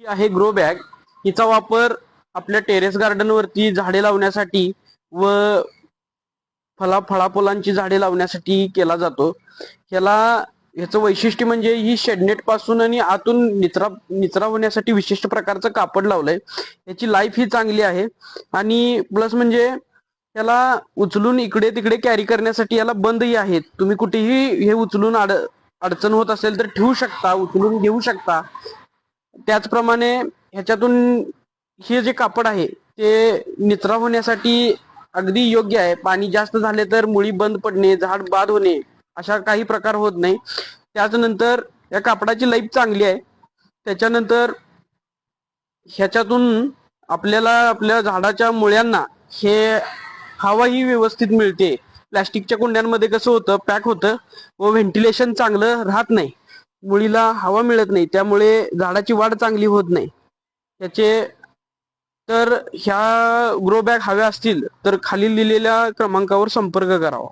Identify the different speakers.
Speaker 1: ही आहे grow bag. हिचा वापर आपल्या टेरेस गार्डन वरती झाडे लावण्यासाठी व फळाफुलांची झाडे लावण्यासाठी केला जातो. ह्याचं वैशिष्ट्य म्हणजे ही शेडनेट पासून आणि आतून निचरा होण्यासाठी विशिष्ट प्रकारचं कापड लावलंय. याची लाईफ ही चांगली आहे आणि प्लस म्हणजे याला उचलून इकडे तिकडे कॅरी करण्यासाठी याला बंदही आहेत. तुम्ही कुठेही हे उचलून अडचण होत असेल तर ठेवू शकता, उचलून घेऊ शकता. त्याचप्रमाणे ह्याच्यातून हे जे कापड आहे ते निचरा होण्यासाठी अगदी योग्य आहे. पाणी जास्त झाले तर मुळी बंद पडणे, झाड बाद होणे अशा काही प्रकार होत नाही. त्याच्यानंतर या कापडाची लाईफ चांगली आहे. त्याच्यानंतर ह्याच्यातून आपल्याला आपल्या झाडाच्या मुळ्यांना हे हवा ही व्यवस्थित मिळते. प्लॅस्टिकच्या कुंड्यांमध्ये कसं होतं, पॅक होतं व व्हेंटिलेशन चांगलं राहत नाही, मुळीला हवा मिळत नाही, त्यामुळे झाडाची वाढ चांगली होत नाही. त्याचे तर ह्या ग्रो बॅग हव्या असतील तर खाली लिहिलेल्या क्रमांकावर संपर्क करावा.